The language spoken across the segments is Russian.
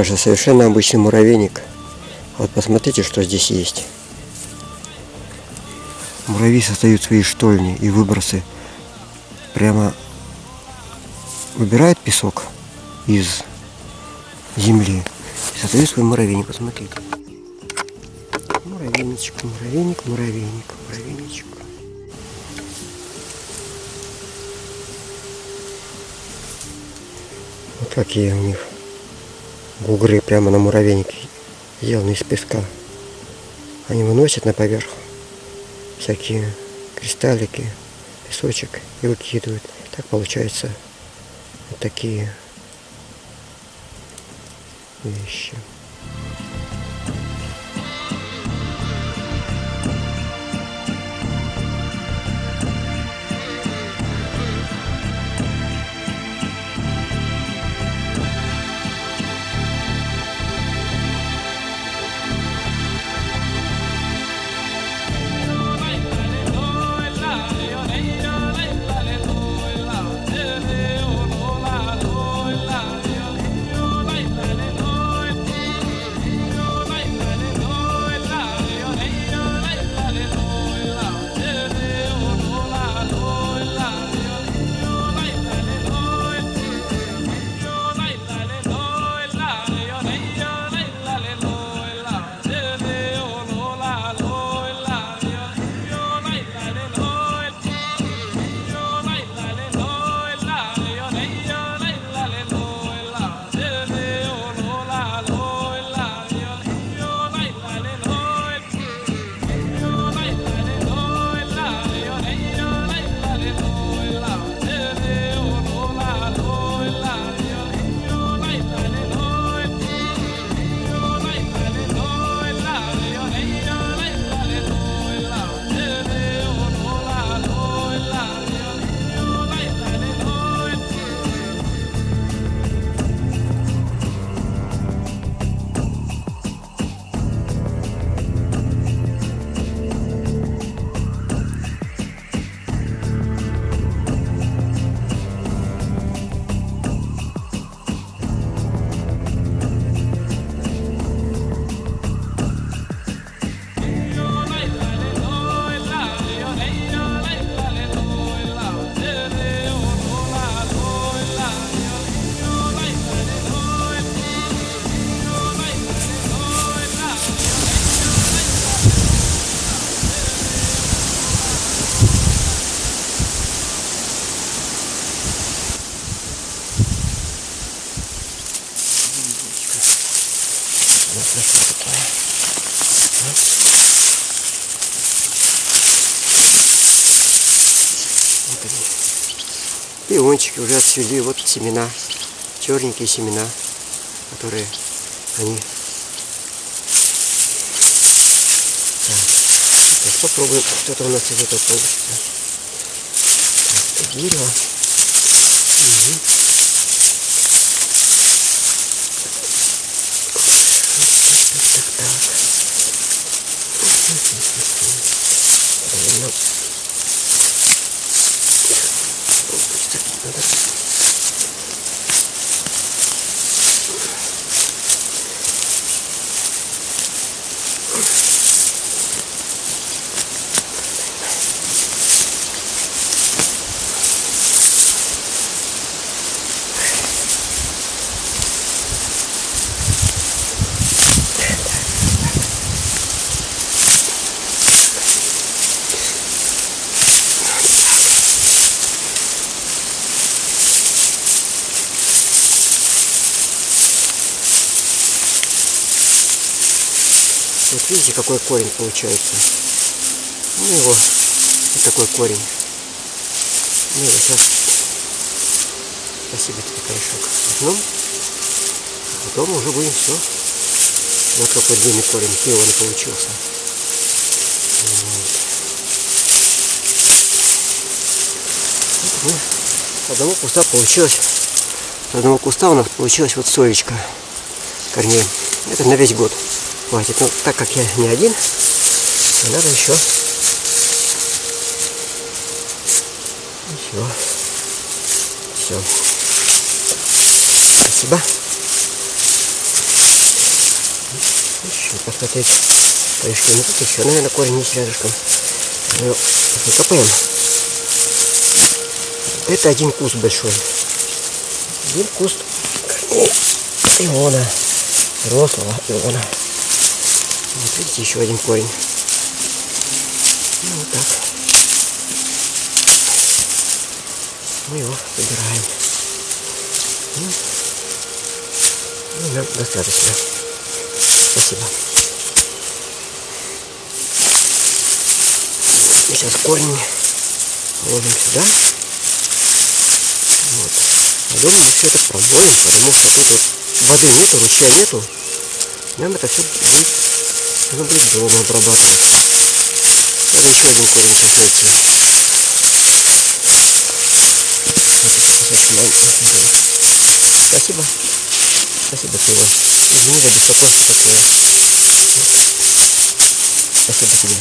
даже совершенно обычный муравейник. Вот посмотрите, что здесь есть. Муравьи создают свои штольни и выбросы. Прямо выбирает песок из земли и создает свой муравейник. Посмотрите. Муравейничек, муравейник, муравейник, муравейничек. Вот какие у них бугры прямо на муравейнике, сделаны из песка. Они выносят на поверхность всякие кристаллики, песочек и выкидывают. Так получается вот такие вещи. Пиончики уже отцвели, вот семена, черненькие семена, которые они... Так, сейчас попробуем, что-то у нас из этого получится. Так, дерево. Угу. Вот видите, какой корень получается. Ну его, вот такой корень. Ну его сейчас, спасибо тебе, корешок, возьмем. А потом уже будем все. Вот какой длинный корень, пион получился. Вот. С одного куста получилось, с одного куста у нас получилось вот соечка корней. Это на весь год хватит. Но так как я не один, надо еще. Все. Все. Спасибо. Еще посмотреть. Корешки. Ну тут еще, наверное, корень есть рядышком. Закопаем. Это один куст большой. Один куст иона. Рослого иона. Вот видите, еще один корень. Ну, вот так. Мы его собираем. Ну, нам достаточно. Спасибо. Сейчас корень ложим сюда. Вот. Потом мы все это промоем, потому что тут вот воды нету, ручья нету. Нам это все будет долго обрабатывать. Еще один корень какой-то. Спасибо. Спасибо, Сыва. Извини за беспокойство такое. Спасибо тебе.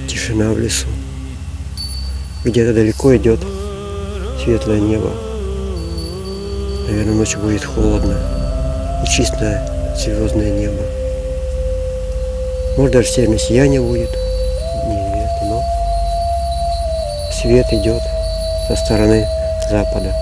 Тишина в лесу. Где-то далеко идет светлое небо. Наверное, ночью будет холодно. И чистое звездное небо. Может, даже северное сияние будет. Неизвестно, но свет идет со стороны запада.